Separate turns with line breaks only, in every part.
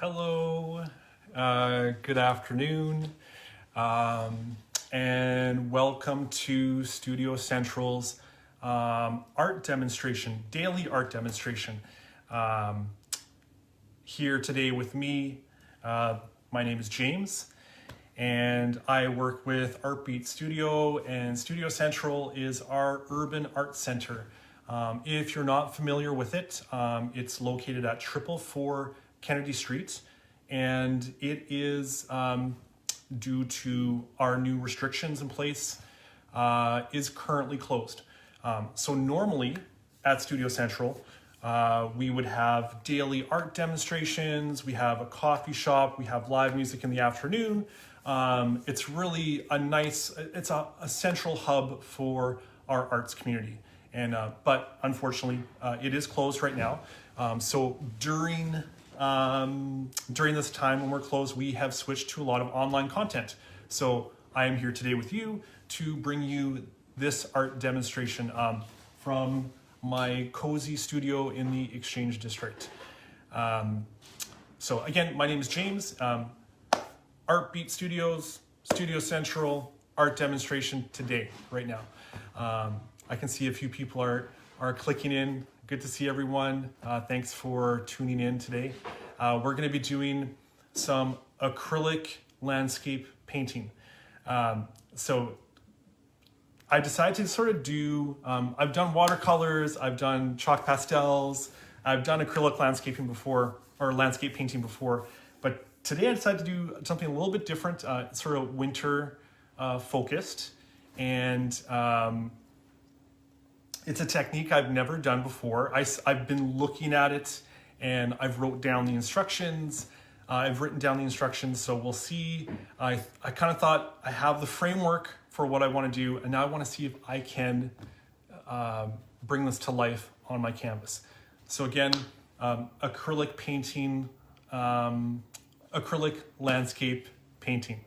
Hello, good afternoon, and welcome to Studio Central's art demonstration, daily art demonstration. Here today with me, my name is James, and I work with Artbeat Studio, and Studio Central is our urban art center. If you're not familiar with it, it's located at 444 Kennedy Street, and it is due to our new restrictions in place, is currently closed. So normally at Studio Central, we would have daily art demonstrations, we have a coffee shop, we have live music in the afternoon. It's really a nice, it's a central hub for our arts community. And but unfortunately, it is closed right now. So during this time when we're closed, we have switched to a lot of online content. So I am here today with you to bring you this art demonstration from my cozy studio in the Exchange District. So again, my name is James. Artbeat Studios, Studio Central, art demonstration today, right now. I can see a few people are clicking in. Good to see everyone. Thanks for tuning in today. We're going to be doing some acrylic landscape painting. So I decided to sort of do, I've done watercolors, I've done chalk pastels, I've done acrylic landscaping before, or landscape painting before, but today I decided to do something a little bit different, sort of winter focused, and it's a technique I've never done before. I've been looking at it and I've wrote down the instructions. I've written down the instructions, so we'll see. I kind of thought I have the framework for what I want to do, and now I want to see if I can bring this to life on my canvas. So again, acrylic painting, acrylic landscape painting.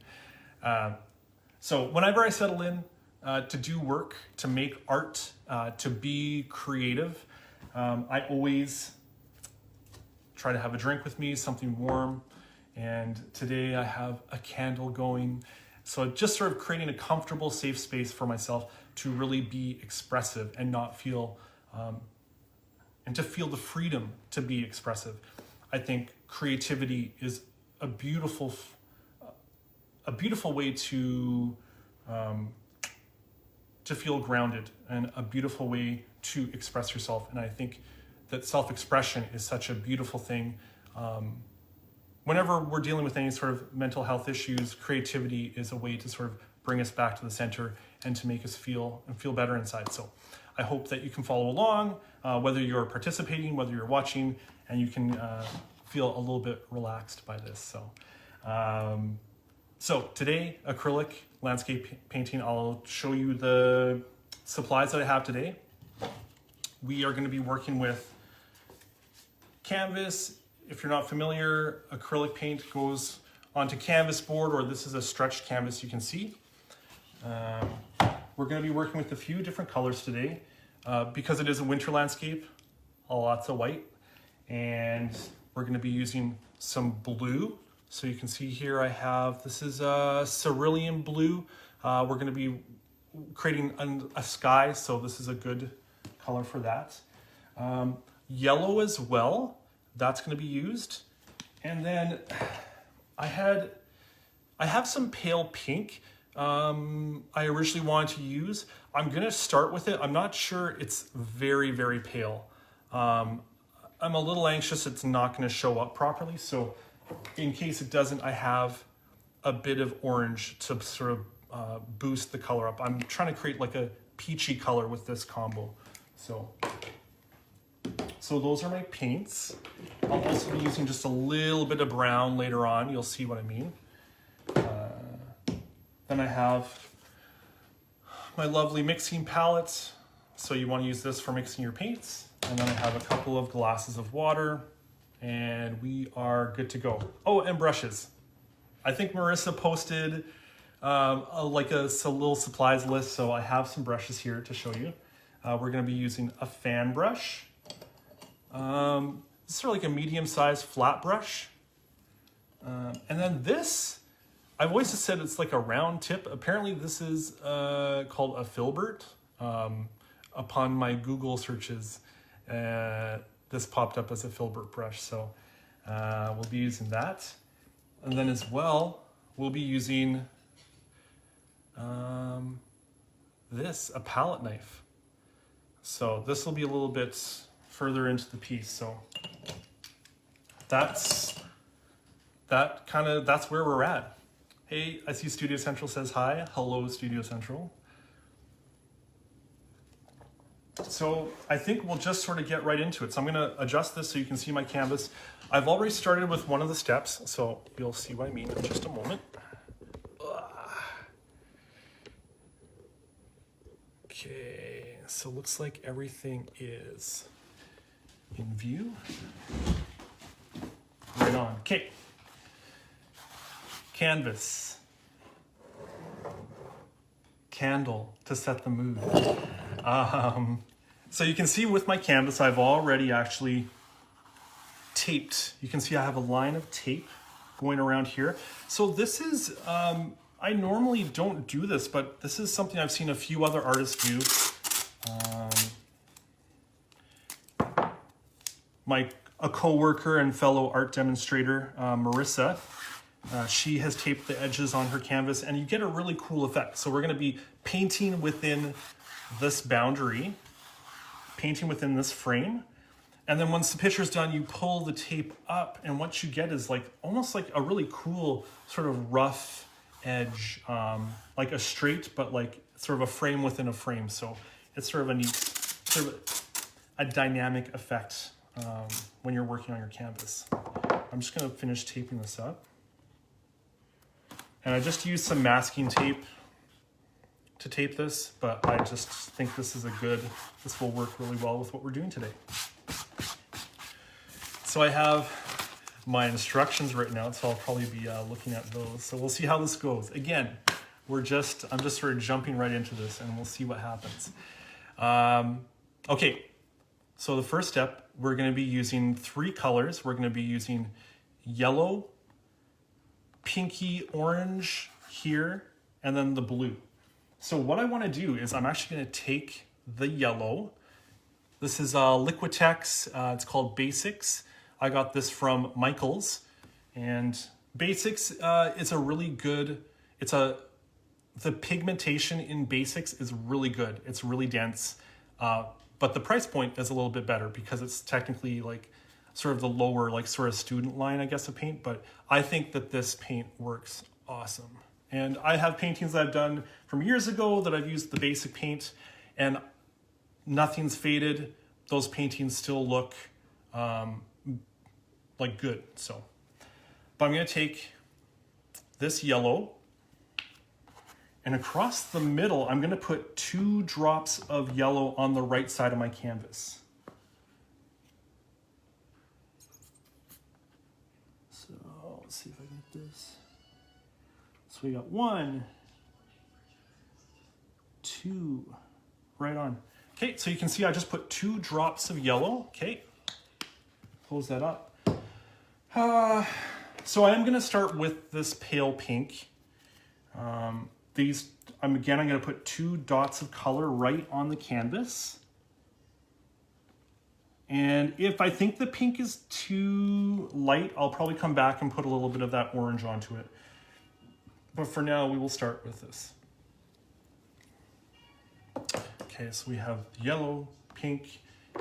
So whenever I settle in to do work, to make art, to be creative, I always try to have a drink with me, something warm. And today I have a candle going. So just sort of creating a comfortable, safe space for myself to really be expressive and not feel, and to feel the freedom to be expressive. I think creativity is a beautiful way to feel grounded, and a beautiful way to express yourself. And I think that self-expression is such a beautiful thing. Whenever we're dealing with any sort of mental health issues, creativity is a way to sort of bring us back to the center and to make us feel better inside. So I hope that you can follow along, whether you're participating, whether you're watching, and you can feel a little bit relaxed by this. So today, acrylic landscape painting, I'll show you the supplies that I have today. We are going to be working with canvas. If you're not familiar, acrylic paint goes onto canvas board, or this is a stretched canvas you can see. We're going to be working with a few different colors today because it is a winter landscape, lots of white, and we're going to be using some blue. So you can see here I have, this is a cerulean blue. We're going to be creating a sky, so this is a good color for that. Yellow as well, that's going to be used. And then I have some pale pink I originally wanted to use. I'm going to start with it. I'm not sure it's very, very pale. I'm a little anxious it's not going to show up properly, so in case it doesn't, I have a bit of orange to sort of boost the color up. I'm trying to create like a peachy color with this combo. So those are my paints. I'll also be using just a little bit of brown later on. You'll see what I mean. Then I have my lovely mixing palette. So you want to use this for mixing your paints. And then I have a couple of glasses of water, and we are good to go. Oh, and brushes. I think Marissa posted a little supplies list, so I have some brushes here to show you. We're going to be using a fan brush. This is sort of like a medium-sized flat brush. And then this, I've always just said it's like a round tip. Apparently this is called a filbert. Upon my Google searches, this popped up as a filbert brush. So we'll be using that. And then as well, we'll be using this, a palette knife. So this will be a little bit further into the piece. So that's where we're at. Hey, I see Studio Central says hi. Hello, Studio Central. So I think we'll just sort of get right into it. So I'm gonna adjust this so you can see my canvas. I've already started with one of the steps, so you'll see what I mean in just a moment. Okay, so looks like everything is in view. Right on. Okay. Canvas. Candle to set the mood. So you can see with my canvas, I've already actually taped. You can see I have a line of tape going around here. So this is, I normally don't do this, but this is something I've seen a few other artists do. A co-worker and fellow art demonstrator, Marissa, she has taped the edges on her canvas and you get a really cool effect. So we're gonna be painting within this boundary, painting within this frame. And then once the picture's done, you pull the tape up and what you get is like almost like a really cool sort of rough edge, like a straight, but like sort of a frame within a frame. So it's sort of a neat, sort of a dynamic effect when you're working on your canvas. I'm just gonna finish taping this up. And I just used some masking tape to tape this, but I just think this will work really well with what we're doing today. So I have my instructions written out, so I'll probably be looking at those. So we'll see how this goes. Again, I'm just sort of jumping right into this and we'll see what happens. Okay, so the first step, we're gonna be using 3 colors. We're gonna be using yellow, pinky orange here, and then the blue. So what I wanna do is I'm actually gonna take the yellow. This is Liquitex, it's called Basics. I got this from Michael's, and Basics is a really good, the pigmentation in Basics is really good. It's really dense, but the price point is a little bit better because it's technically like sort of the lower, like sort of student line, I guess, of paint, but I think that this paint works awesome. And I have paintings that I've done from years ago that I've used the basic paint and nothing's faded. Those paintings still look like good. So, but I'm gonna take this yellow and across the middle, I'm gonna put 2 drops of yellow on the right side of my canvas. So let's see if I get this. So we got 1, 2, right on. Okay, so you can see I just put 2 drops of yellow. Okay, close that up. So I am gonna start with this pale pink. I'm gonna put 2 dots of color right on the canvas. And if I think the pink is too light, I'll probably come back and put a little bit of that orange onto it. But for now, we will start with this. Okay, so we have yellow, pink,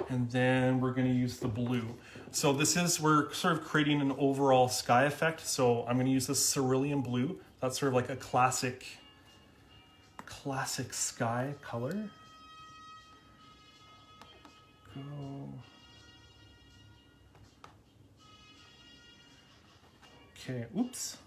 and then we're gonna use the blue. So we're sort of creating an overall sky effect. So I'm gonna use this cerulean blue. That's sort of like a classic sky color. Go. Okay, oops.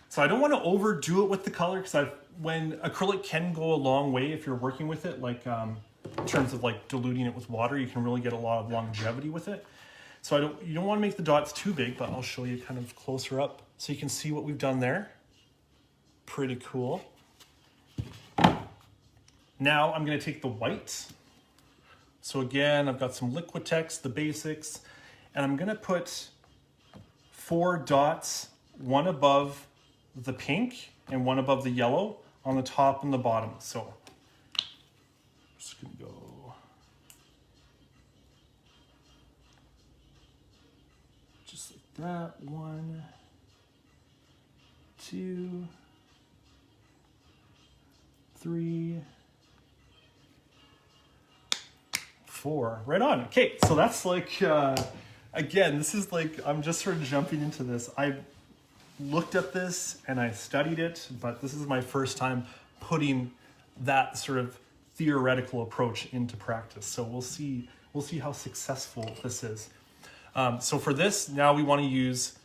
So I don't want to overdo it with the color because when acrylic can go a long way if you're working with it, like in terms of like diluting it with water, you can really get a lot of longevity with it. So you don't want to make the dots too big, but I'll show you kind of closer up so you can see what we've done there. Pretty cool. Now I'm going to take the white. So again, I've got some Liquitex, the Basics, and I'm going to put 4 dots, one above the pink and one above the yellow on the top and the bottom. So I'm just gonna go just like that. 1, 2, 3, 4. Right on. Okay, so that's like, again, this is like, I'm just sort of jumping into this. I looked at this and I studied it, but this is my first time putting that sort of theoretical approach into practice. So we'll see how successful this is. So for this, now we want to use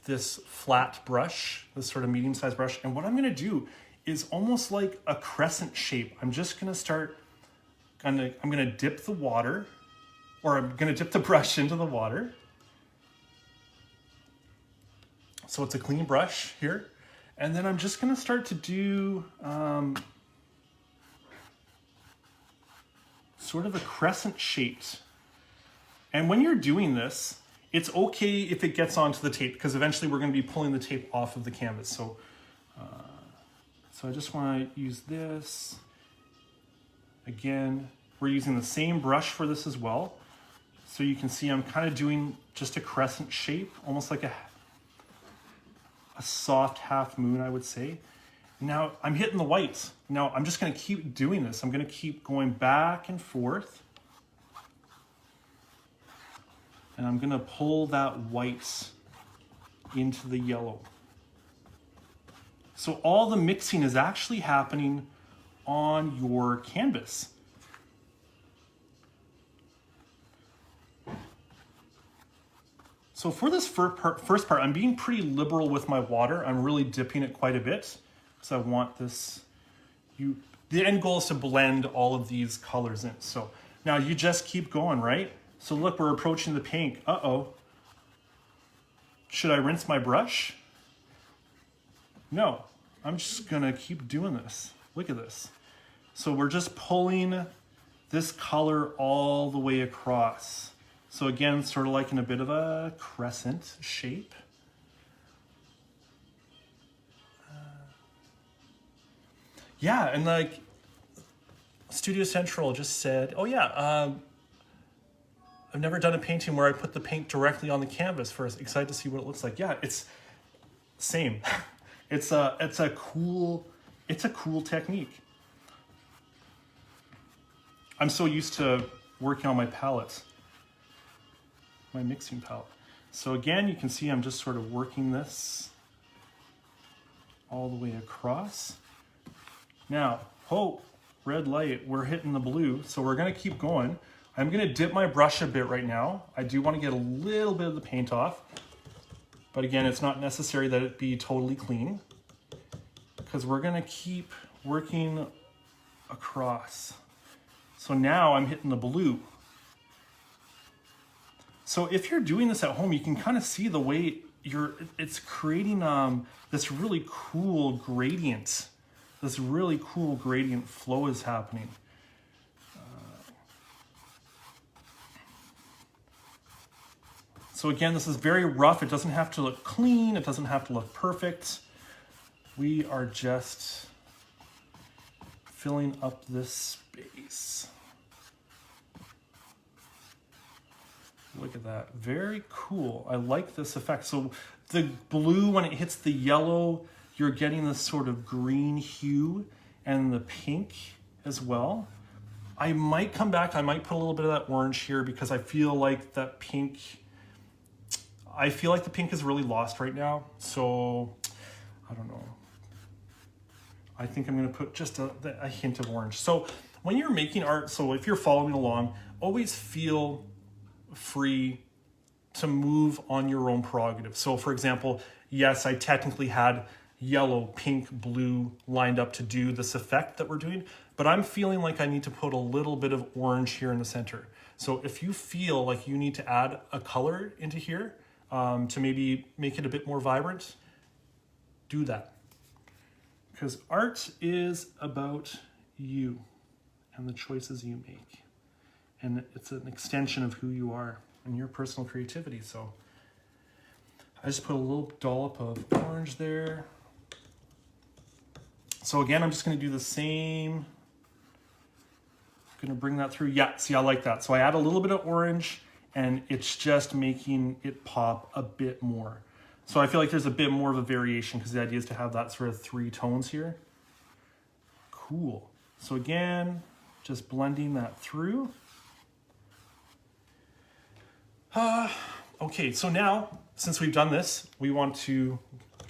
this flat brush, this sort of medium-sized brush. And what I'm going to do is almost like a crescent shape. I'm just going to start, I'm going to dip the water, or I'm going to dip the brush into the water. So it's a clean brush here. And then I'm just going to start to do sort of a crescent shape. And when you're doing this, it's okay if it gets onto the tape, because eventually we're going to be pulling the tape off of the canvas. So, so I just want to use this. Again, we're using the same brush for this as well. So you can see I'm kind of doing just a crescent shape, almost like a soft half moon, I would say. Now I'm hitting the whites. Now I'm just going to keep doing this. I'm going to keep going back and forth. And I'm going to pull that white into the yellow. So all the mixing is actually happening on your canvas. So for this first part, I'm being pretty liberal with my water. I'm really dipping it quite a bit because I want this, the end goal is to blend all of these colors in. So now you just keep going, right? So look, we're approaching the pink. Uh-oh. Should I rinse my brush? No, I'm just gonna keep doing this. Look at this. So we're just pulling this color all the way across. So again, sort of like in a bit of a crescent shape. Yeah, and like Studio Central just said, oh yeah, I've never done a painting where I put the paint directly on the canvas first. Excited to see what it looks like. Yeah, it's same. It's a cool technique. I'm so used to working on my palettes, my mixing palette. So again, you can see I'm just sort of working this all the way across. Now, oh, red light, we're hitting the blue, so we're gonna keep going. I'm gonna dip my brush a bit right now. I do wanna get a little bit of the paint off, but again, it's not necessary that it be totally clean because we're gonna keep working across. So now I'm hitting the blue. So if you're doing this at home, you can kind of see the way it's creating this really cool gradient. This really cool gradient flow is happening. So again, this is very rough. It doesn't have to look clean. It doesn't have to look perfect. We are just filling up this space. Look at that, very cool. I like this effect. So the blue, when it hits the yellow, you're getting this sort of green hue, and the pink as well. I might come back, I might put a little bit of that orange here because I feel like that pink, I feel like the pink is really lost right now. So, I don't know. I think I'm gonna put just a hint of orange. So when you're making art, so if you're following along, always feel free to move on your own prerogative. So for example, yes, I technically had yellow, pink, blue lined up to do this effect that we're doing, but I'm feeling like I need to put a little bit of orange here in the center. So if you feel like you need to add a color into here to maybe make it a bit more vibrant, do that. Because art is about you and the choices you make. And it's an extension of who you are and your personal creativity. So I just put a little dollop of orange there. So again, I'm just gonna do the same. I'm gonna bring that through. Yeah, see, I like that. So I add a little bit of orange and it's just making it pop a bit more. So I feel like there's a bit more of a variation because the idea is to have that sort of 3 tones here. Cool. So again, just blending that through. Okay, so now, since we've done this, we want to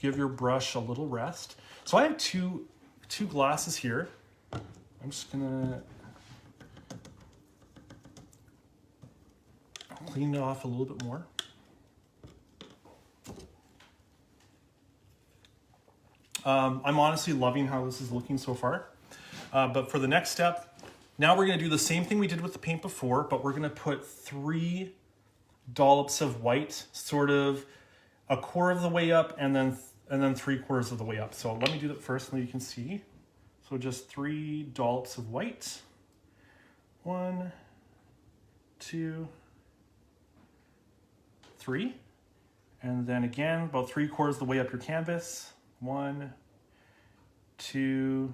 give your brush a little rest. So I have two glasses here. I'm just gonna clean it off a little bit more. I'm honestly loving how this is looking so far. But for the next step, now we're gonna do the same thing we did with the paint before, but we're gonna put 3 dollops of white, sort of a quarter of the way up and then 3/4 of the way up. So let me do that first so you can see. So just 3 dollops of white. 1, 2, 3. And then again, about 3/4 of the way up your canvas. 1, 2,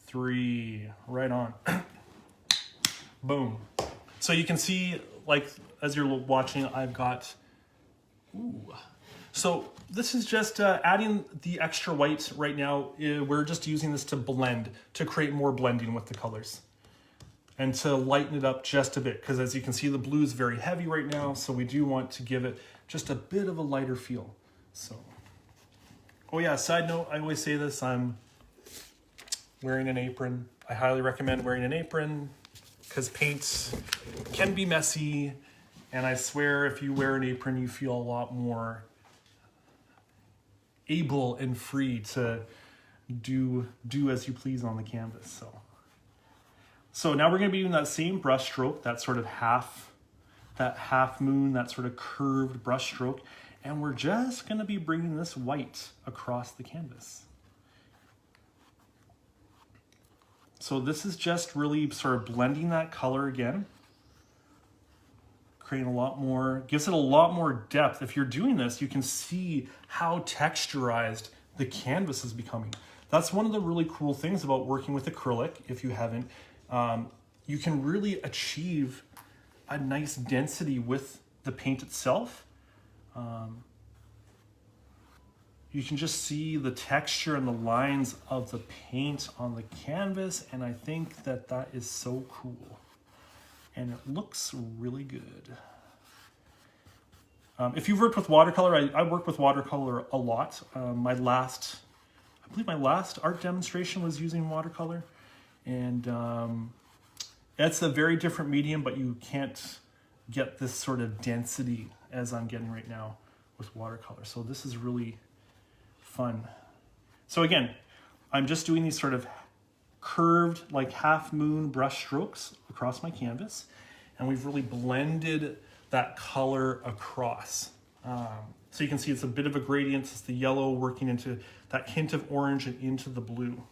3. Right on. Boom. So you can see, like, as you're watching, I've got, ooh. So this is just adding the extra white right now. We're just using this to blend, to create more blending with the colors and to lighten it up just a bit. Because as you can see, the blue is very heavy right now. So we do want to give it just a bit of a lighter feel. So, oh yeah, side note, I always say this, I'm wearing an apron. I highly recommend wearing an apron because paint can be messy. And I swear if you wear an apron, you feel a lot more able and free to do as you please on the canvas. So now we're gonna be doing that same brush stroke, that sort of half moon, that sort of curved brush stroke. And we're just gonna be bringing this white across the canvas. So this is just really sort of blending that color again. Creating a lot more, gives it a lot more depth. If you're doing this, you can see how texturized the canvas is becoming. That's one of the really cool things about working with acrylic, if you haven't. You can really achieve a nice density with the paint itself. You can just see the texture and the lines of the paint on the canvas, and I think that that is so cool. And it looks really good. If you've worked with watercolor, I work with watercolor a lot. I believe my last art demonstration was using watercolor. And it's a very different medium, but you can't get this sort of density as I'm getting right now with watercolor. So this is really fun. So again, I'm just doing these sort of curved, like half moon brush strokes across my canvas, and we've really blended that color across. So you can see it's a bit of a gradient. It's the yellow working into that hint of orange and into the blue.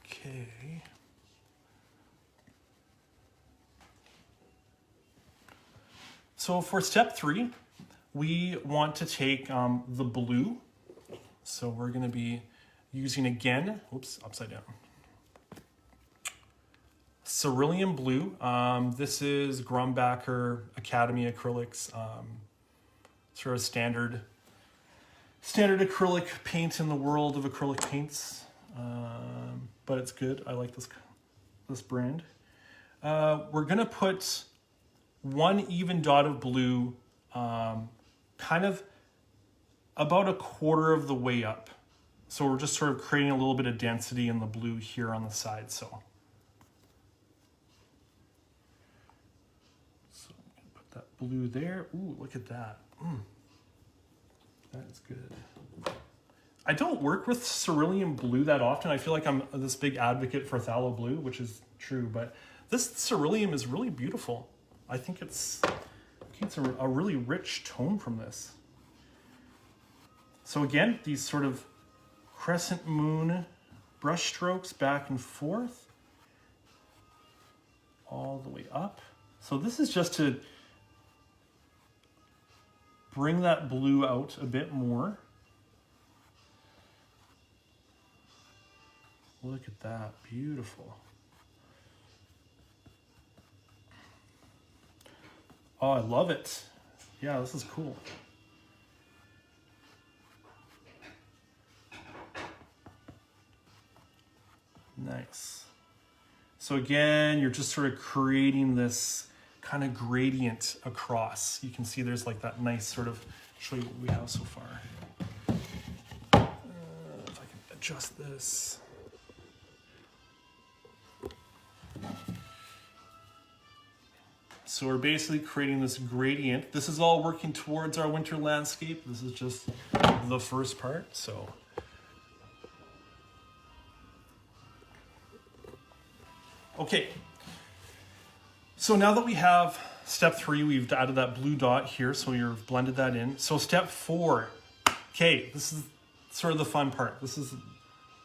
Okay. So for step 3, we want to take the blue. So we're going to be using again, oops, upside down. Cerulean blue. This is Grumbacher Academy Acrylics, sort of standard acrylic paint in the world of acrylic paints. But it's good. I like this brand. We're going to put 1 even dot of blue, kind of about a quarter of the way up. So we're just sort of creating a little bit of density in the blue here on the side. So I'm gonna put that blue there. Ooh, look at that. That is good. I don't work with cerulean blue that often. I feel like I'm this big advocate for phthalo blue, which is true, but this cerulean is really beautiful. I think it's a really rich tone from this. So again, these sort of crescent moon brush strokes back and forth, all the way up. So this is just to bring that blue out a bit more. Look at that, beautiful. Oh, I love it. Yeah, this is cool. Nice. So again, you're just sort of creating this kind of gradient across. You can see there's like that nice sort of, show you what we have so far. If I can adjust this. So we're basically creating this gradient. This is all working towards our winter landscape. This is just the first part, so. Okay, so now that we have step 3, we've added that blue dot here, so you've blended that in. So step 4, okay, this is sort of the fun part. This is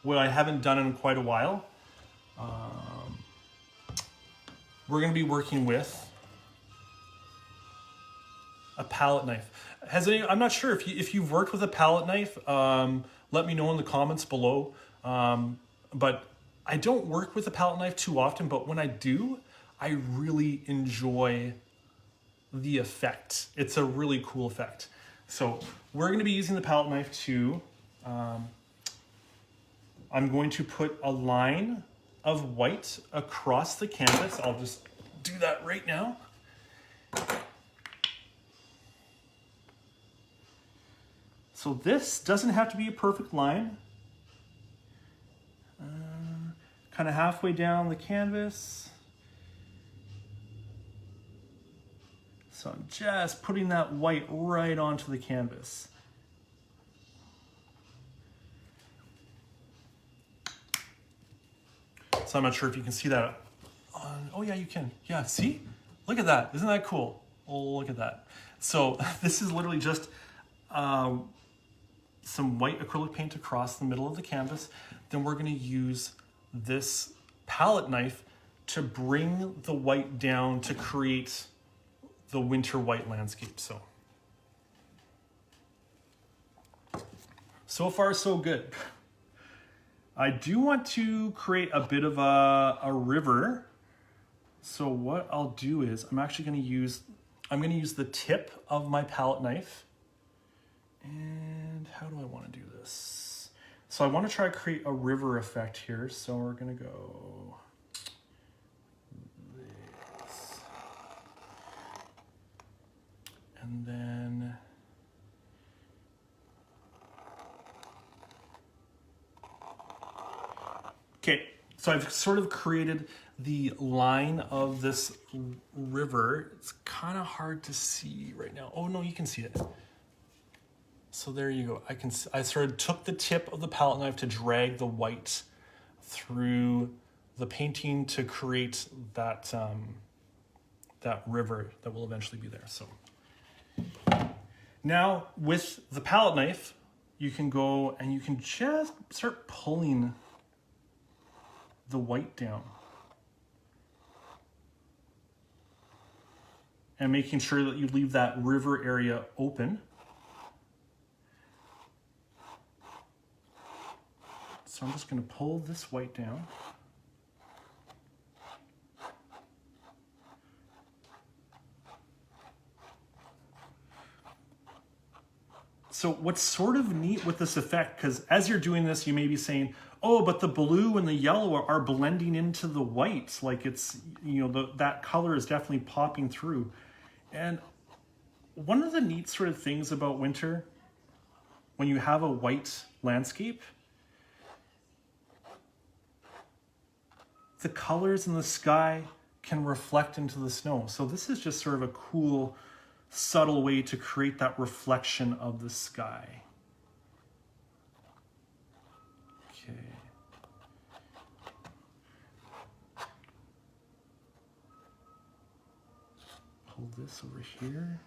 what I haven't done in quite a while. We're gonna be working with a palette knife. I'm not sure if you've worked with a palette knife, let me know in the comments below. But I don't work with a palette knife too often, but when I do, I really enjoy the effect. It's a really cool effect. So we're gonna be using the palette knife to, I'm going to put a line of white across the canvas. I'll just do that right now. So this doesn't have to be a perfect line. Kind of halfway down the canvas. So I'm just putting that white right onto the canvas. So I'm not sure if you can see that. Oh yeah, you can. Yeah, see? Look at that. Isn't that cool? Oh, look at that. So this is literally just some white acrylic paint across the middle of the canvas. Then we're going to use this palette knife to bring the white down to create the winter white landscape. So far so good. I do want to create a bit of a river. So what I'll do is I'm going to use the tip of my palette knife. And how do I want to do this? So I want to try to create a river effect here. So we're going to go this. And then okay, so I've sort of created the line of this river. It's kind of hard to see right now. Oh no, you can see it. So there you go. I sort of took the tip of the palette knife to drag the white through the painting to create that that river that will eventually be there. So now with the palette knife, you can go and you can just start pulling the white down and making sure that you leave that river area open. So I'm just going to pull this white down. So what's sort of neat with this effect, because as you're doing this, you may be saying, oh, but the blue and the yellow are blending into the white. Like it's, you know, that color is definitely popping through. And one of the neat sort of things about winter, when you have a white landscape, the colors in the sky can reflect into the snow. So this is just sort of a cool, subtle way to create that reflection of the sky. Okay. Pull this over here.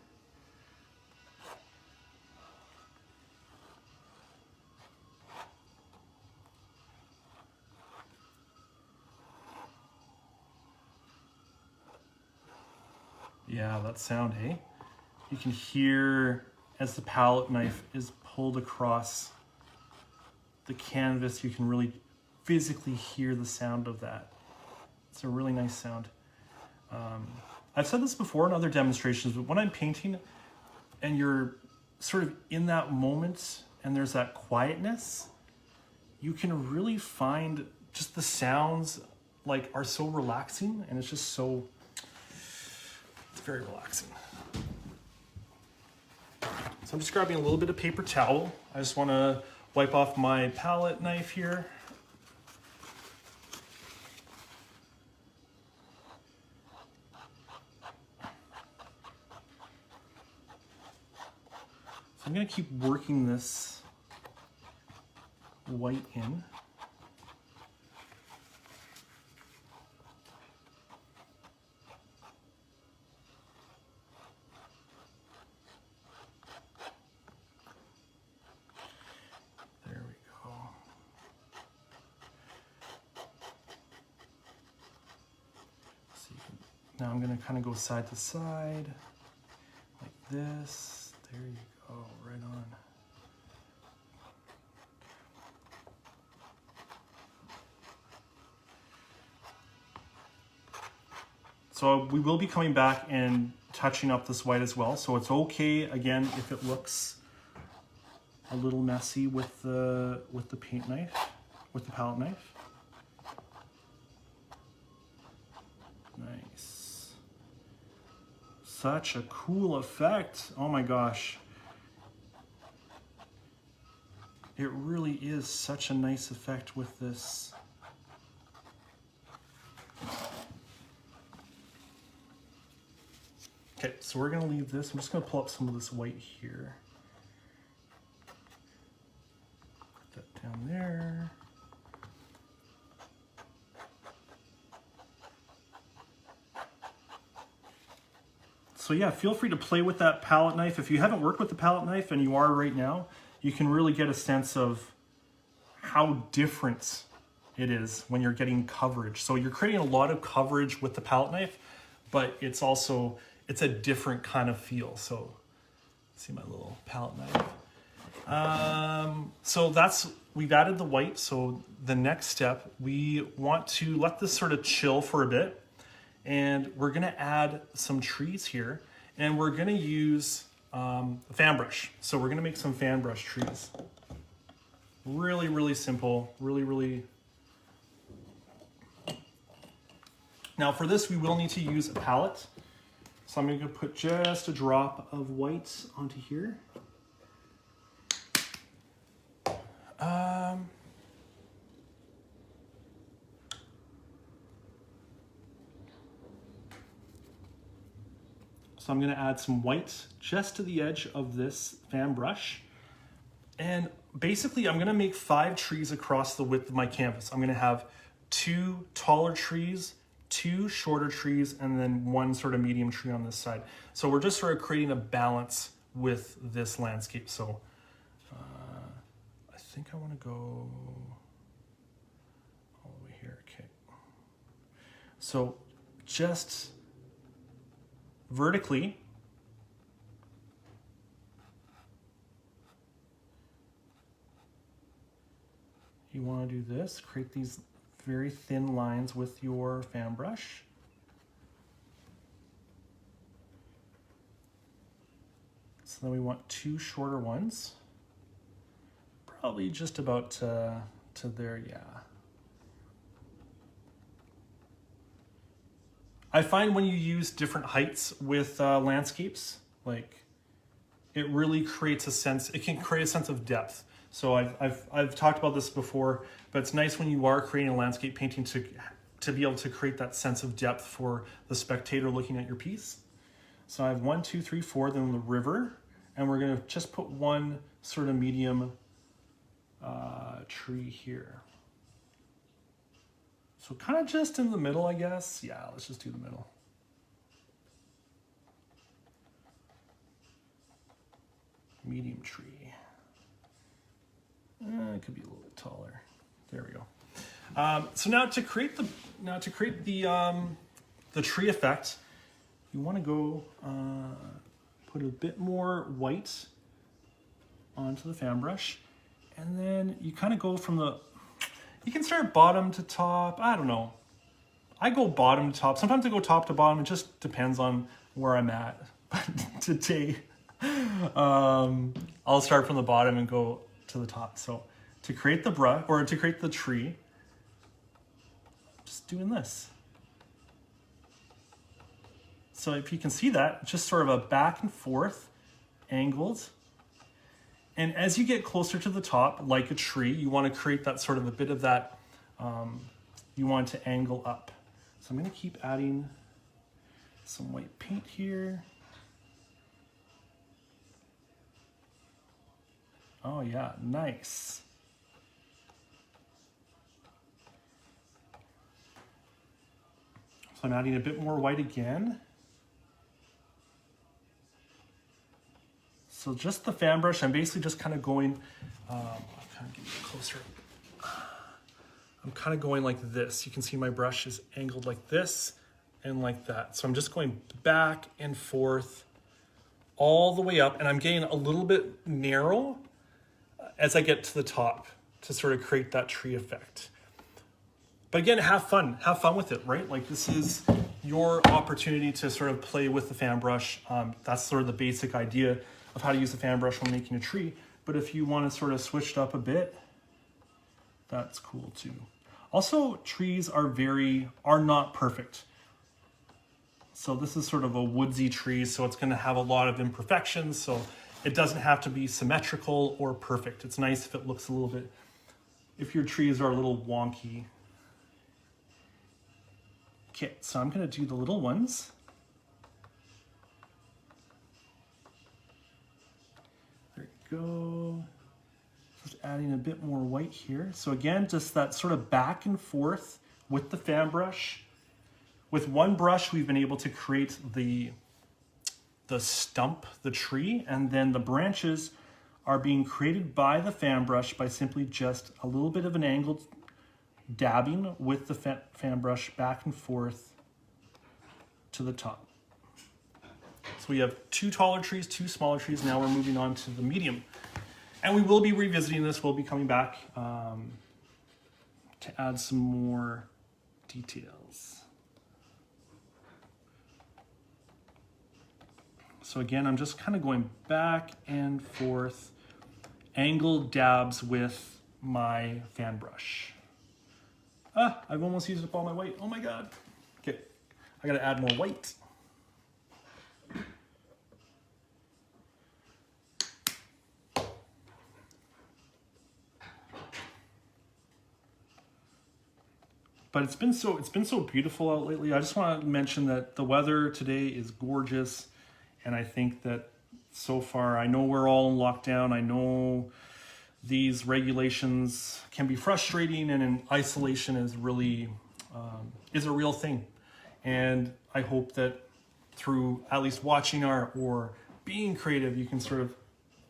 Yeah, that sound, hey? You can hear as the palette knife is pulled across the canvas, you can really physically hear the sound of that. It's a really nice sound. I've said this before in other demonstrations, but when I'm painting and you're sort of in that moment and there's that quietness, you can really find just the sounds like are so relaxing, and it's just so, it's very relaxing. So I'm just grabbing a little bit of paper towel. I just want to wipe off my palette knife here. So I'm going to keep working this white in. There we go. So now I'm going to kind of go side to side like this. There you go, right on. So we will be coming back and touching up this white as well. So it's okay, again, if it looks a little messy with the paint knife, with the palette knife. Nice. Such a cool effect. Oh my gosh. It really is such a nice effect with this. Okay, so we're gonna leave this. I'm just gonna pull up some of this white here. Put that down there. So yeah, feel free to play with that palette knife. If you haven't worked with the palette knife and you are right now, you can really get a sense of how different it is when you're getting coverage. So you're creating a lot of coverage with the palette knife, but it's also, it's a different kind of feel. So see my little palette knife. So that's, we've added the white. So the next step, we want to let this sort of chill for a bit, and we're gonna add some trees here, and we're gonna use a fan brush. So we're gonna make some fan brush trees. Really, really simple, really. Now for this, we will need to use a palette. So I'm gonna put just a drop of white onto here. So I'm gonna add some white just to the edge of this fan brush. And basically I'm gonna make 5 trees across the width of my canvas. I'm gonna have 2 taller trees, 2 shorter trees, and then 1 sort of medium tree on this side. So we're just sort of creating a balance with this landscape. So I think I wanna go all the way here, okay. So just vertically, you want to do this, create these very thin lines with your fan brush. So then we want 2 shorter ones, probably just about to there, yeah. I find when you use different heights with landscapes, like it really creates a sense, it can create a sense of depth. So I've talked about this before, but it's nice when you are creating a landscape painting to be able to create that sense of depth for the spectator looking at your piece. So I have 1, 2, 3, 4, then the river, and we're gonna just put 1 sort of medium tree here. So kind of just in the middle, I guess. Yeah, let's just do the middle. Medium tree. It could be a little bit taller. There we go. So now to create the tree effect, you want to go put a bit more white onto the fan brush. And then you kind of go from you can start bottom to top. I don't know. I go bottom to top. Sometimes I go top to bottom. It just depends on where I'm at. But today, I'll start from the bottom and go to the top. So to create the brush, or to create the tree, just doing this. So if you can see that, just sort of a back and forth, angled. And as you get closer to the top, like a tree, you want to create that sort of a bit of that, you want to angle up. So I'm going to keep adding some white paint here. Oh yeah, nice. So I'm adding a bit more white again. So just the fan brush, I'm basically just kind of going, I'll kind of get closer. I'm kind of going like this. You can see my brush is angled like this and like that. So I'm just going back and forth all the way up, and I'm getting a little bit narrow as I get to the top to sort of create that tree effect. But again, have fun with it, right? Like this is your opportunity to sort of play with the fan brush. That's sort of the basic idea of how to use the fan brush when making a tree. But if you want to sort of switch it up a bit, that's cool too. Also, trees are not perfect. So this is sort of a woodsy tree, so it's going to have a lot of imperfections. So it doesn't have to be symmetrical or perfect. It's nice if it looks a little bit, if your trees are a little wonky. Okay, so I'm going to do the little ones. There you go. Just adding a bit more white here. So again, just that sort of back and forth with the fan brush. With one brush, we've been able to create the stump, the tree, and then the branches are being created by the fan brush by simply just a little bit of an angled dabbing with the fan brush back and forth to the top. So we have 2 taller trees, 2 smaller trees. Now we're moving on to the medium. And we will be revisiting this. We'll be coming back to add some more details. So again, I'm just kind of going back and forth, angled dabs with my fan brush. I've almost used up all my white. Oh my God. Okay, I gotta add more white. But it's been so beautiful out lately. I just want to mention that the weather today is gorgeous, and I think that so far, I know we're all in lockdown. I know these regulations can be frustrating, and in isolation is really is a real thing. And I hope that through at least watching art or being creative, you can sort of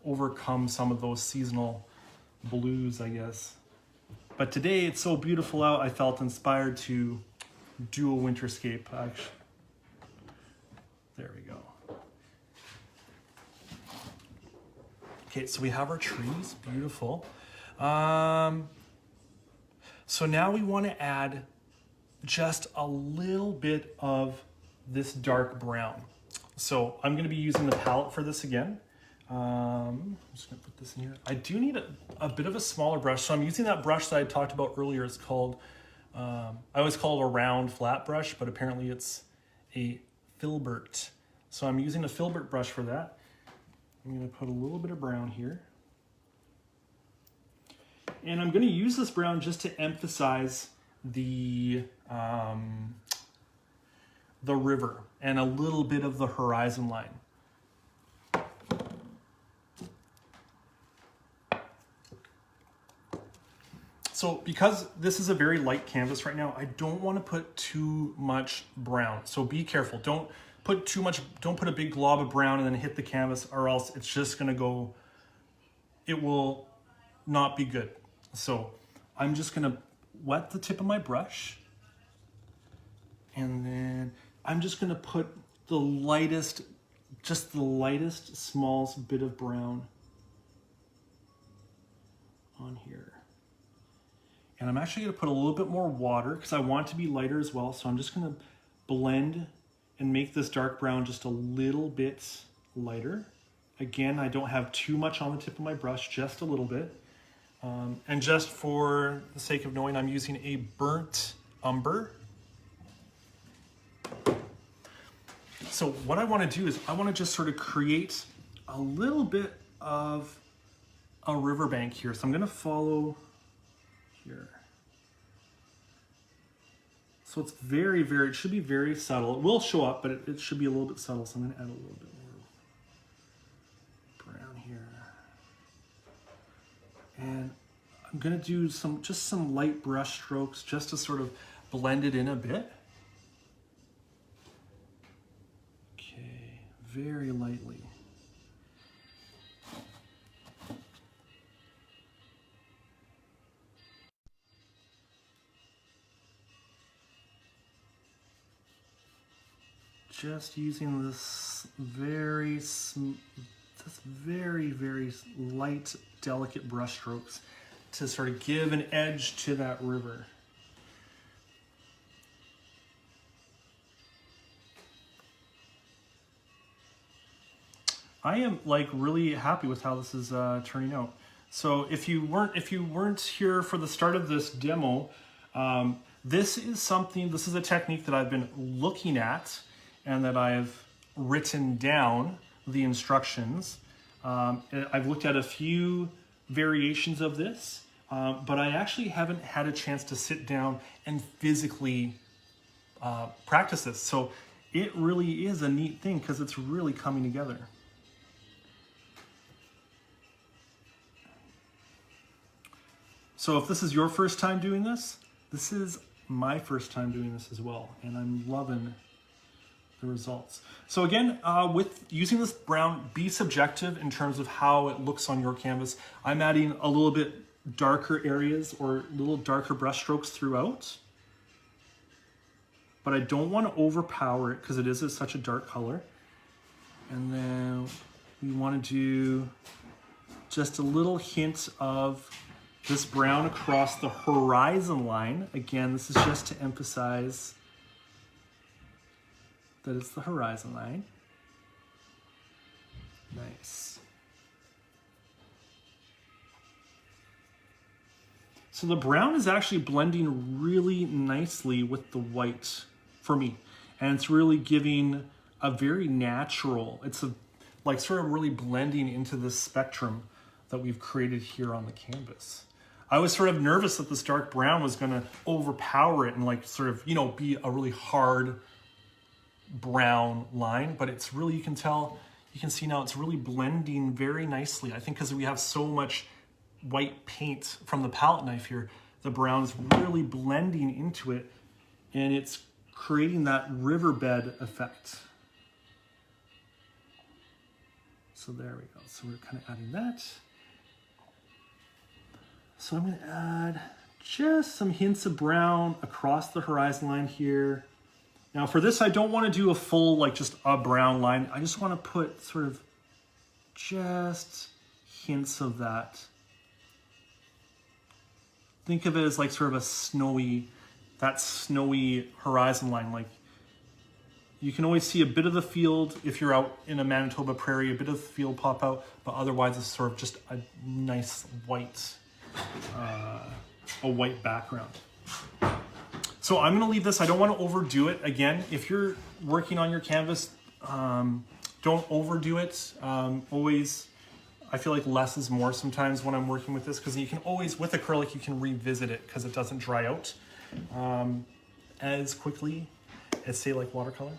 overcome some of those seasonal blues, I guess. But today it's so beautiful out, I felt inspired to do a winterscape. Actually, there we go. Okay, so we have our trees, beautiful. So now we want to add just a little bit of this dark brown. So I'm going to be using the palette for this again. I'm just going to put this in here. I do need a bit of a smaller brush. So I'm using that brush that I talked about earlier. It's called, I always call it a round flat brush, but apparently it's a filbert. So I'm using a filbert brush for that. I'm going to put a little bit of brown here. And I'm going to use this brown just to emphasize the river and a little bit of the horizon line. So because this is a very light canvas right now, I don't want to put too much brown. So be careful. Don't put too much, don't put a big glob of brown and then hit the canvas, or else it's just going to go, it will not be good. So I'm just going to wet the tip of my brush, and then I'm just going to put the lightest, just the lightest, smallest bit of brown on here. And I'm actually going to put a little bit more water because I want it to be lighter as well. So I'm just going to blend and make this dark brown just a little bit lighter. Again, I don't have too much on the tip of my brush, just a little bit. And just for the sake of knowing, I'm using a burnt umber. So what I want to do is I want to just sort of create a little bit of a riverbank here. So I'm going to follow here. So it's very, it should be very subtle. It will show up, but it should be a little bit subtle. So I'm going to add a little bit more brown here. And I'm going to do just some light brush strokes just to sort of blend it in a bit. Okay, very lightly. Just using this very light, delicate brush strokes to sort of give an edge to that river. I am like really happy with how this is turning out. So if you weren't here for the start of this demo, this is a technique that I've been looking at and that I've written down the instructions. I've looked at a few variations of this, but I actually haven't had a chance to sit down and physically practice this. So it really is a neat thing because it's really coming together. So if this is your first time doing this, this is my first time doing this as well, and I'm loving the results. So again, with using this brown, be subjective in terms of how it looks on your canvas. I'm adding a little bit darker areas or little darker brush strokes throughout, but I don't want to overpower it because it is such a dark color. And then we want to do just a little hint of this brown across the horizon line. Again, this is just to emphasize that it's the horizon line. Nice. So the brown is actually blending really nicely with the white for me. And it's really giving a very natural, like sort of really blending into this spectrum that we've created here on the canvas. I was sort of nervous that this dark brown was gonna overpower it and like sort of, be a really hard brown line, but it's really, you can see now it's really blending very nicely. I think because we have so much white paint from the palette knife here, the brown is really blending into it and it's creating that riverbed effect. So there we go. So we're kind of adding that. So I'm going to add just some hints of brown across the horizon line here. Now for this, I don't want to do a full, like just a brown line. I just want to put sort of just hints of that. Think of it as like sort of that snowy horizon line. Like you can always see a bit of the field if you're out in a Manitoba prairie, a bit of the field pop out, but otherwise it's sort of just a nice white, a white background. So I'm gonna leave this, I don't wanna overdo it. Again, if you're working on your canvas, don't overdo it. Always, I feel like less is more sometimes when I'm working with this, because you can always, with acrylic, you can revisit it because it doesn't dry out as quickly as say like watercolor.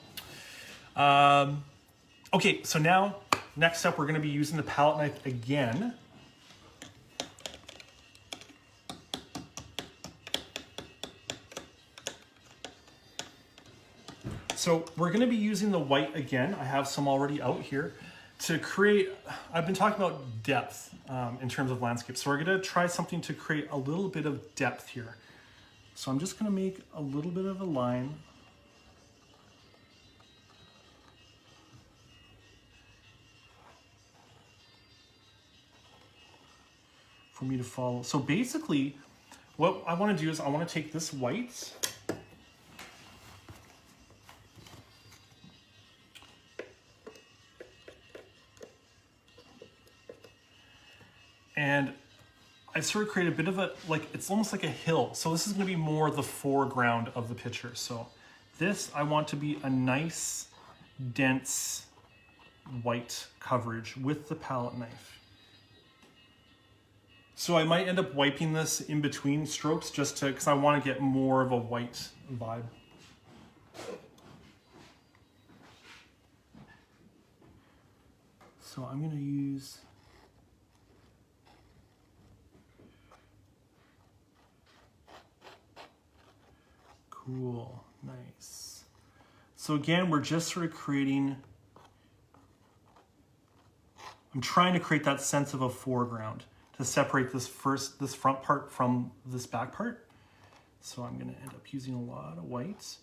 Okay, so now, next up, we're gonna be using the palette knife again. So we're gonna be using the white again. I have some already out here to create, I've been talking about depth in terms of landscape. So we're gonna try something to create a little bit of depth here. So I'm just gonna make a little bit of a line. for me to follow. So basically, what I want to do is I want to take this white and I sort of create a bit of a, like, it's almost like a hill. So this is going to be more the foreground of the picture. So this, I want to be a nice, dense white coverage with the palette knife. So I might end up wiping this in between strokes just to, because I want to get more of a white vibe. So I'm going to use cool, nice. So again, we're just sort of creating, I'm trying to create that sense of a foreground to separate this front part from this back part. So I'm gonna end up using a lot of whites.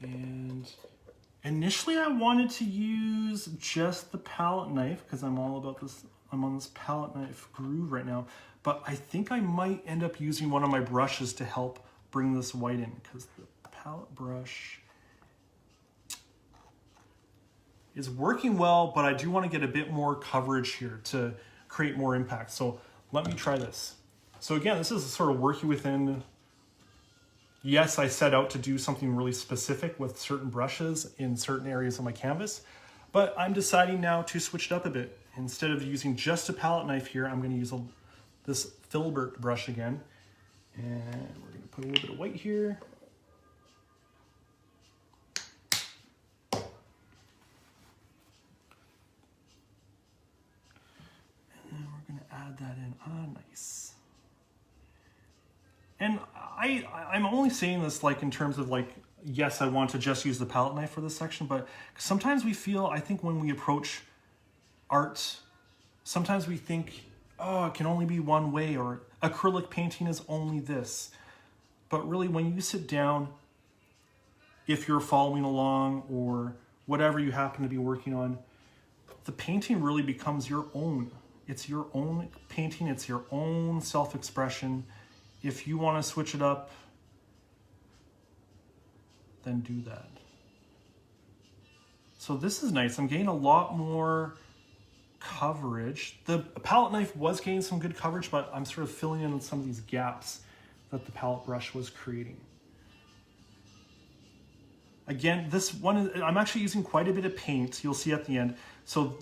And initially I wanted to use just the palette knife because I'm all about this, I'm on this palette knife groove right now, but I think I might end up using one of my brushes to help bring this white in because the palette brush is working well, but I do want to get a bit more coverage here to create more impact. So let me try this. So again, this is sort of working within, yes, I set out to do something really specific with certain brushes in certain areas of my canvas, but I'm deciding now to switch it up a bit. Instead of using just a palette knife here, I'm going to use this filbert brush again. And we're going to put a little bit of white here. And then we're going to add that in. Ah, nice. And I'm only saying this like in terms of like, yes, I want to just use the palette knife for this section, but sometimes we feel, I think when we approach art, sometimes we think, oh, it can only be one way, or acrylic painting is only this. But really, when you sit down, if you're following along or whatever you happen to be working on, the painting really becomes your own. It's your own painting. It's your own self-expression. If you want to switch it up, then do that. So this is nice. I'm getting a lot more coverage. The palette knife was getting some good coverage, but I'm sort of filling in some of these gaps that the palette brush was creating. Again, this one, I'm actually using quite a bit of paint, you'll see at the end. So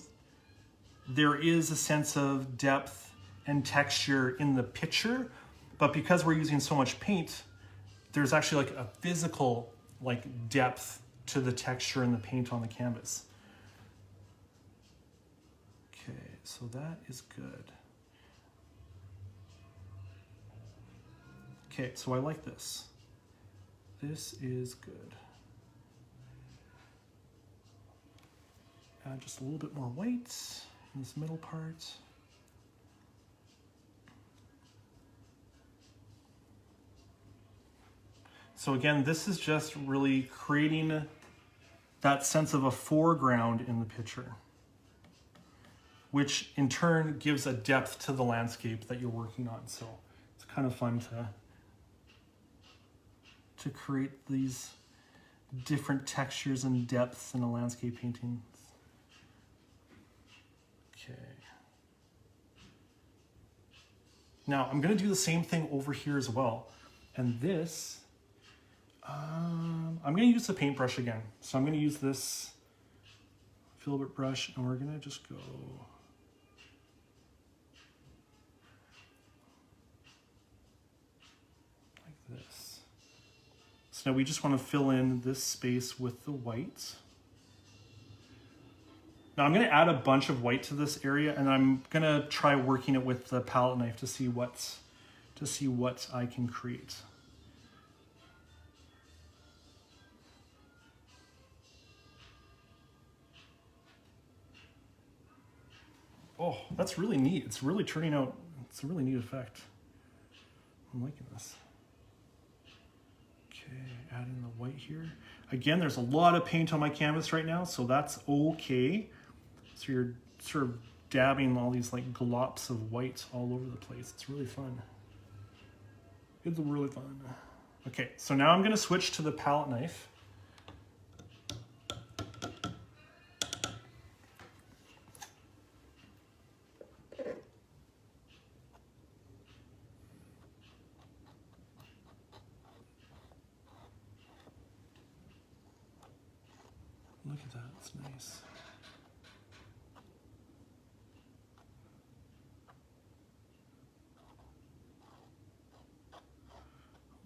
there is a sense of depth and texture in the picture, but because we're using so much paint, there's actually like a physical like depth to the texture and the paint on the canvas. So that is good. Okay, so I like this. This is good. Add just a little bit more white in this middle part. So again, this is just really creating that sense of a foreground in the picture, which in turn gives a depth to the landscape that you're working on. So it's kind of fun to create these different textures and depths in a landscape painting. Okay. Now I'm going to do the same thing over here as well. And this, I'm going to use the paintbrush again. So I'm going to use this filbert brush and we're going to just go this. So now we just want to fill in this space with the white. Now I'm going to add a bunch of white to this area and I'm going to try working it with the palette knife to see what I can create. Oh, that's really neat. It's really turning out, it's a really neat effect. I'm liking this. Okay, adding the white here. Again, there's a lot of paint on my canvas right now, so that's okay. So you're sort of dabbing all these like glops of white all over the place. It's really fun. It's really fun. Okay, so now I'm gonna switch to the palette knife. Look at that, it's nice.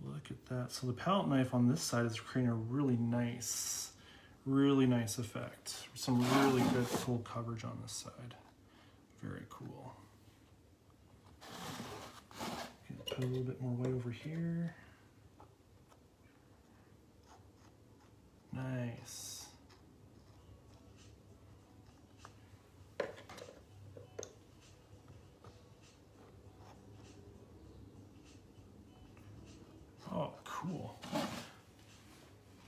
Look at that. So the palette knife on this side is creating a really nice effect. Some really good full coverage on this side. Very cool. Okay, put a little bit more white over here. Nice. Oh, cool.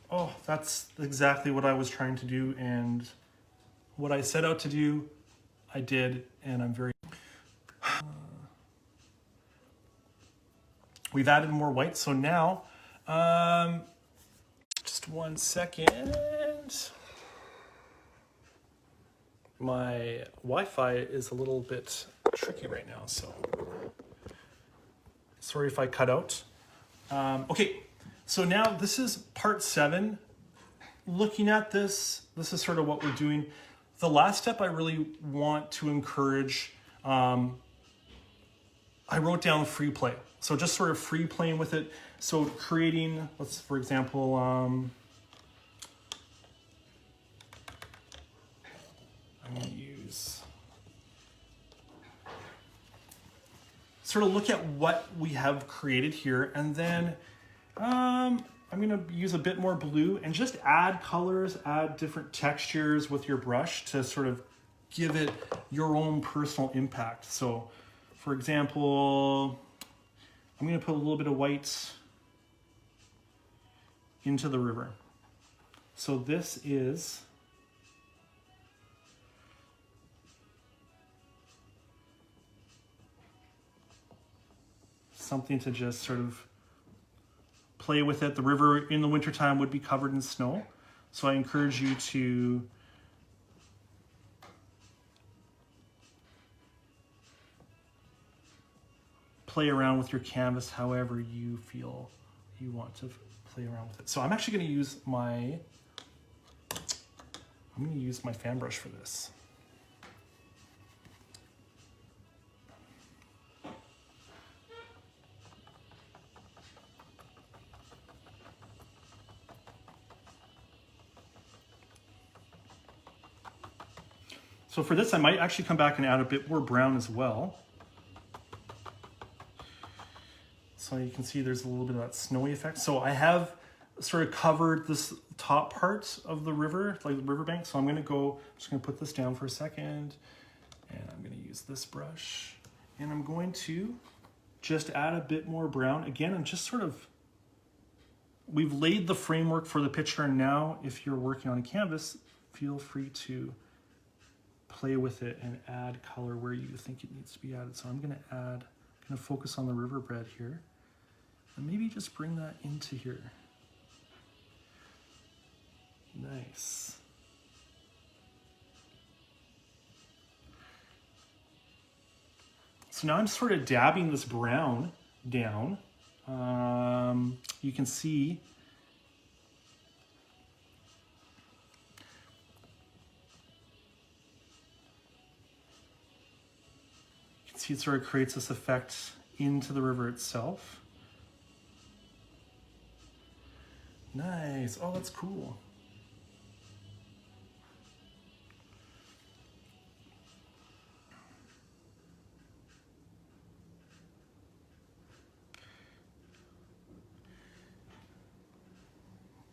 Oh, that's exactly what I was trying to do, and what I set out to do, I did, and I'm very... We've added more white, so now, just 1 second. My Wi-Fi is a little bit tricky right now, so sorry if I cut out. Okay, so now this is part 7. Looking at this is sort of what we're doing. The last step I really want to encourage, I wrote down free play. So just sort of free playing with it. So creating, let's, for example, I'm gonna use, sort of look at what we have created here, and then I'm gonna use a bit more blue and just add colors, add different textures with your brush to sort of give it your own personal impact. So for example, I'm gonna put a little bit of white into the river. So this is something to just sort of play with it. The river in the wintertime would be covered in snow. So I encourage you to play around with your canvas however you feel you want to play around with it. So I'm actually going to use my fan brush for this. So for this, I might actually come back and add a bit more brown as well. So you can see there's a little bit of that snowy effect. So I have sort of covered this top part of the river, like the riverbank. So I'm just gonna put this down for a second, and I'm gonna use this brush, and I'm going to just add a bit more brown. Again, I'm just sort of, we've laid the framework for the picture, and now if you're working on a canvas, feel free to play with it and add color where you think it needs to be added. So I'm gonna focus on the riverbed here, and maybe just bring that into here. Nice. So now I'm sort of dabbing this brown down. You can see it sort of creates this effect into the river itself. Nice. Oh, that's cool.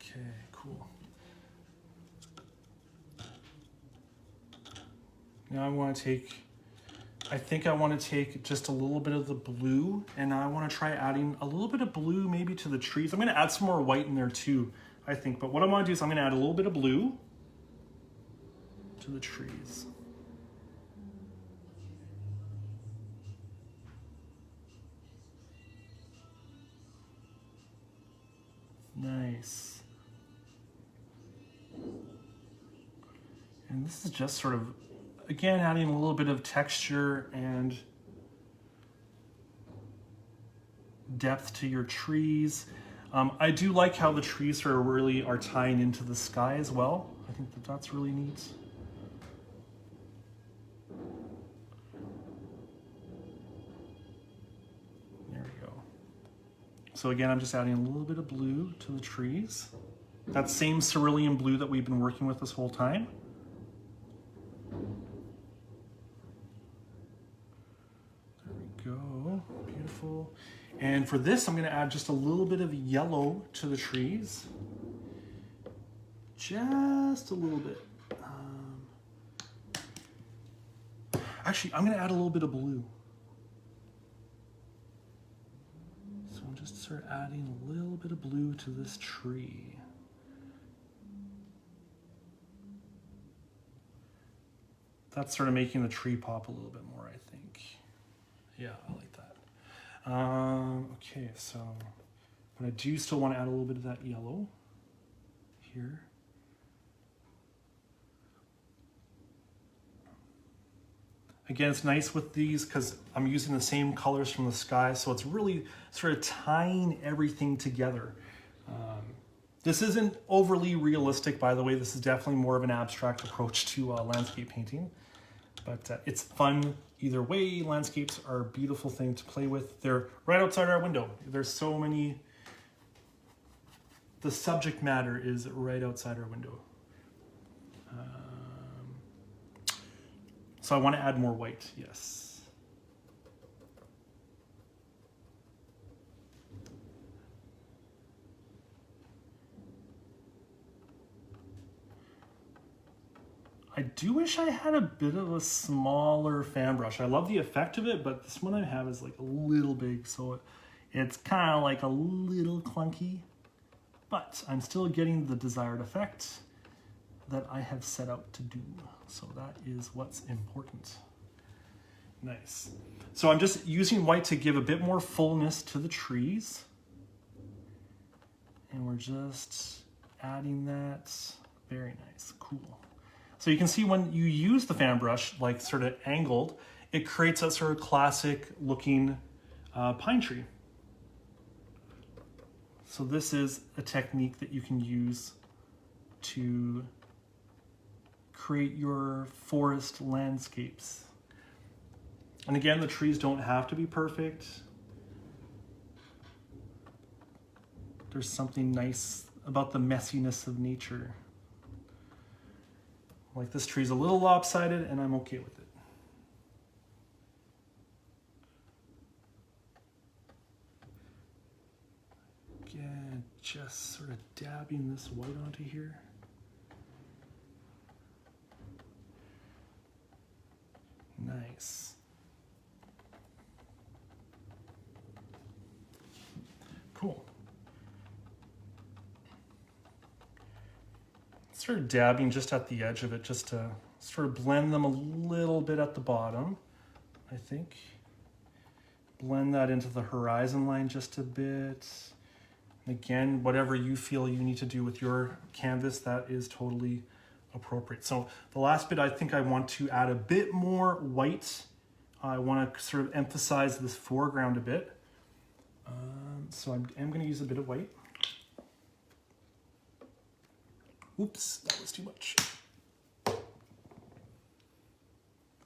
Okay, cool. Now I think I want to take just a little bit of the blue, and I want to try adding a little bit of blue maybe to the trees. I'm going to add some more white in there too, I think. But what I want to do is I'm going to add a little bit of blue to the trees. Nice. And this is just sort of, again, adding a little bit of texture and depth to your trees. I do like how the trees sort of really are tying into the sky as well. I think that that's really neat. There we go. So again, I'm just adding a little bit of blue to the trees. That same cerulean blue that we've been working with this whole time. There we go, beautiful. And for this, I'm gonna add just a little bit of yellow to the trees. Just a little bit. Actually, I'm gonna add a little bit of blue. So I'm just sort of adding a little bit of blue to this tree. That's sort of making the tree pop a little bit more, I think. Yeah, I like that. Okay, so, but I do still want to add a little bit of that yellow here. Again, it's nice with these because I'm using the same colors from the sky, so it's really sort of tying everything together. This isn't overly realistic, by the way. This is definitely more of an abstract approach to landscape painting, but it's fun either way. Landscapes are a beautiful thing to play with. They're right outside our window. There's so many, the subject matter is right outside our window. So I want to add more white, yes. I do wish I had a bit of a smaller fan brush. I love the effect of it, but this one I have is like a little big, so it's kind of like a little clunky, but I'm still getting the desired effect that I have set out to do. So that is what's important. Nice. So I'm just using white to give a bit more fullness to the trees. And we're just adding that. Very nice, cool. So you can see when you use the fan brush, like sort of angled, it creates that sort of classic looking pine tree. So this is a technique that you can use to create your forest landscapes. And again, the trees don't have to be perfect. There's something nice about the messiness of nature. Like this tree's a little lopsided and I'm okay with it. Again, just sort of dabbing this white onto here. Nice. Cool. Sort of dabbing just at the edge of it, just to sort of blend them a little bit at the bottom, I think. Blend that into the horizon line just a bit. And again, whatever you feel you need to do with your canvas, that is totally appropriate. So the last bit, I think I want to add a bit more white. I want to sort of emphasize this foreground a bit. So I'm going to use a bit of white. Oops, that was too much.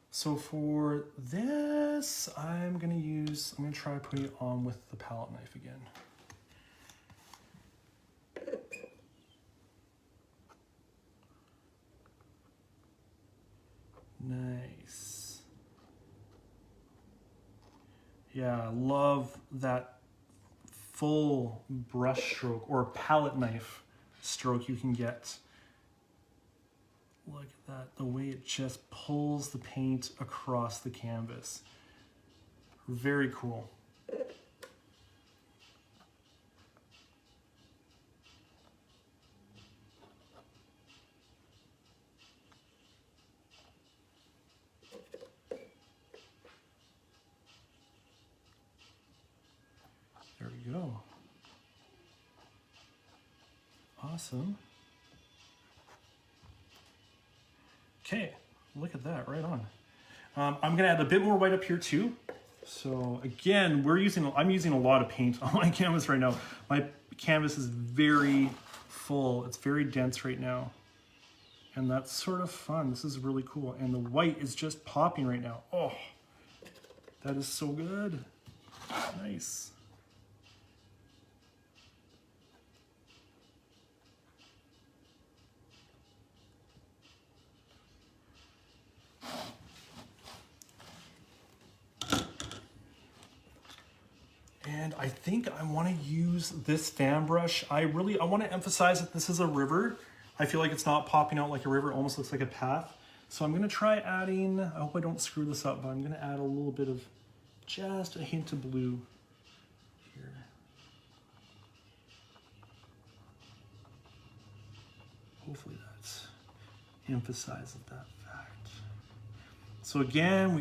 So for this, I'm going to try putting it on with the palette knife again. Nice. Yeah, I love that full brush stroke or palette knife stroke you can get. Look at that, the way it just pulls the paint across the canvas. Very cool. There we go. Awesome. Okay, look at that, right on. I'm gonna add a bit more white up here too. So again, I'm using a lot of paint on my canvas right now. My canvas is very full. It's very dense right now. And that's sort of fun. This is really cool. And the white is just popping right now. Oh, that is so good. Nice. And I think I want to use this fan brush. I want to emphasize that this is a river. I feel like it's not popping out like a river. It almost looks like a path. So I'm going to try adding, I hope I don't screw this up, but I'm going to add a little bit of, just a hint of blue here. Hopefully that emphasizes that fact. So again,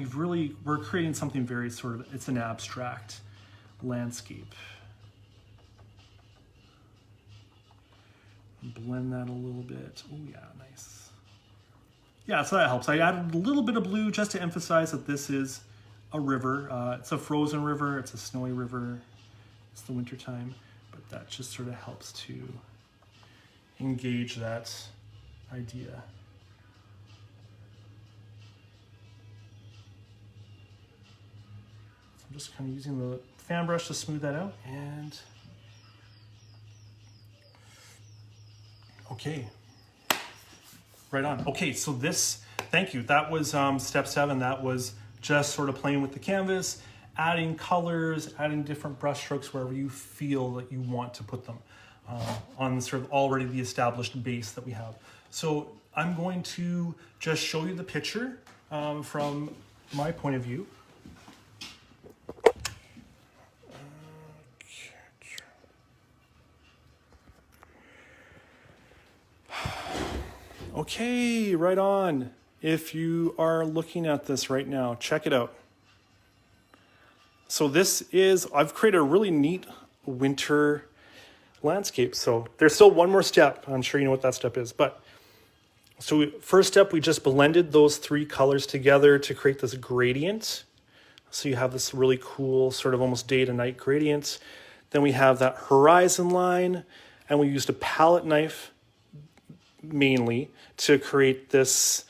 we're creating something very sort of, it's an abstract landscape. Blend that a little bit. Oh yeah, nice. Yeah, so that helps. I added a little bit of blue just to emphasize that this is a river. It's a frozen river, it's a snowy river, it's the winter time, but that just sort of helps to engage that idea. So I'm just kind of using the fan brush to smooth that out, and okay, right on. Okay, so this, thank you. That was step 7. That was just sort of playing with the canvas, adding colors, adding different brush strokes wherever you feel that you want to put them on sort of already the established base that we have. So I'm going to just show you the picture from my point of view. Okay, right on. If you are looking at this right now, check it out. So this is, I've created a really neat winter landscape. So there's still one more step. I'm sure you know what that step is. But so first step, we just blended those 3 colors together to create this gradient. So you have this really cool sort of almost day to night gradient. Then we have that horizon line, and we used a palette knife mainly to create this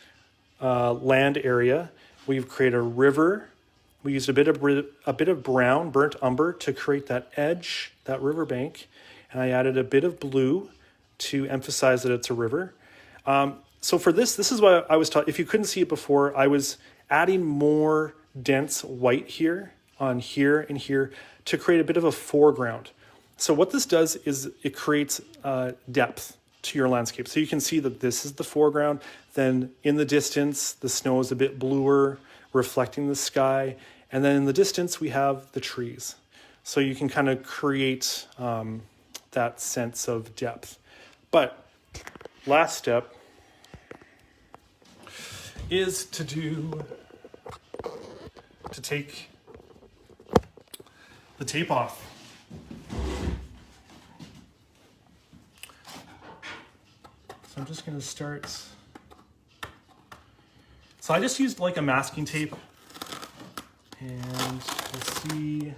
land area. We've created a river. We used a bit of brown, burnt umber, to create that edge, that riverbank. And I added a bit of blue to emphasize that it's a river. So for this is what I was taught. If you couldn't see it before, I was adding more dense white here, on here and here, to create a bit of a foreground. So what this does is it creates depth to your landscape. So you can see that this is the foreground. Then in the distance, the snow is a bit bluer, reflecting the sky. And then in the distance, we have the trees. So you can kind of create that sense of depth. But last step is to take the tape off. So I'm just going to start. So I just used like a masking tape, and we'll see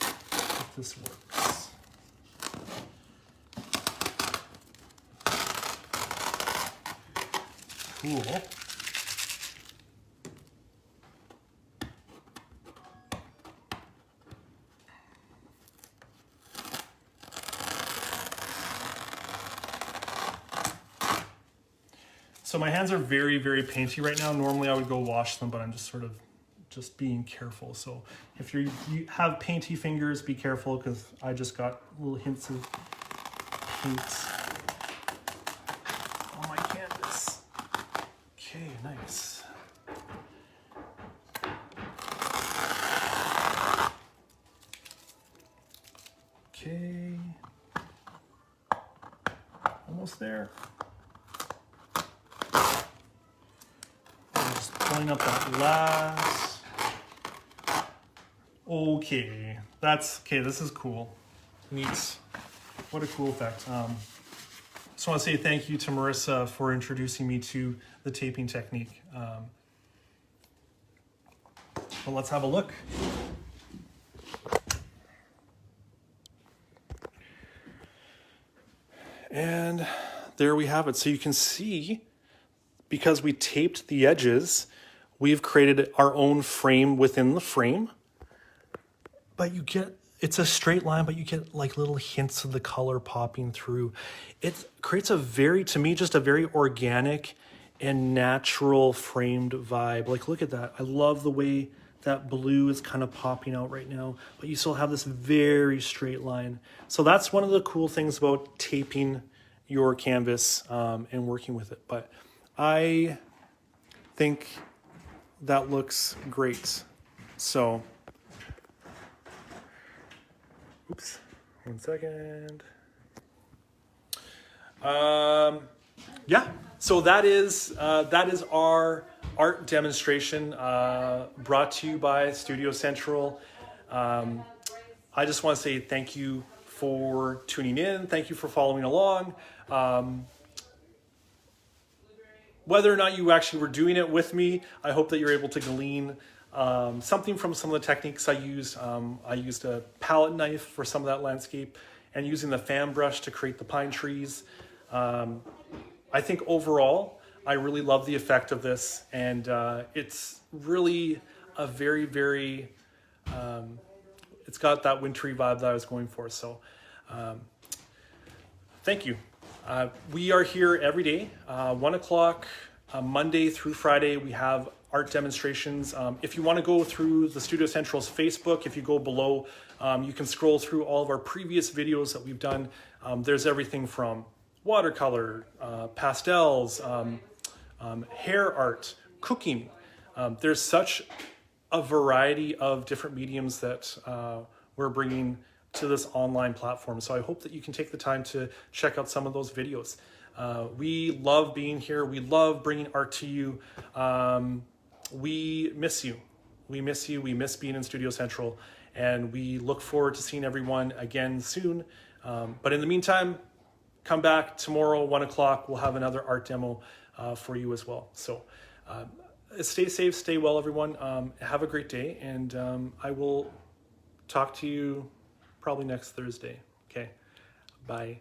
if this works. Cool. So my hands are very, very painty right now. Normally I would go wash them, but I'm just sort of being careful. So if you have painty fingers, be careful, because I just got little hints of paint on my canvas. Okay, nice. Okay. Almost there. Pulling up that last. Okay, this is cool. Neat. What a cool effect. just want to say thank you to Marissa for introducing me to the taping technique. But let's have a look. And there we have it. So you can see, because we taped the edges, we've created our own frame within the frame. But you get, it's a straight line, but you get like little hints of the color popping through. It creates a very, to me, just a very organic and natural framed vibe. Like, look at that. I love the way that blue is kind of popping out right now, but you still have this very straight line. So that's one of the cool things about taping your canvas and working with it. But I think that looks great. So, oops, 1 second. Yeah, so that is our art demonstration brought to you by Studio Central. I just want to say thank you for tuning in. Thank you for following along. Whether or not you actually were doing it with me, I hope that you're able to glean something from some of the techniques I used. I used a palette knife for some of that landscape and using the fan brush to create the pine trees. I think overall, I really love the effect of this, and it's really a very, very, it's got that wintry vibe that I was going for. So thank you. We are here every day, 1 o'clock, Monday through Friday. We have art demonstrations. If you want to go through the Studio Central's Facebook, if you go below, you can scroll through all of our previous videos that we've done. There's everything from watercolor, pastels, hair art, cooking. There's such a variety of different mediums that we're bringing to this online platform. So I hope that you can take the time to check out some of those videos. We love being here. We love bringing art to you. We miss you. We miss you. We miss being in Studio Central. And we look forward to seeing everyone again soon. But in the meantime, come back tomorrow, 1 o'clock. We'll have another art demo for you as well. So stay safe, stay well, everyone. Have a great day. And I will talk to you probably next Thursday. Okay, bye.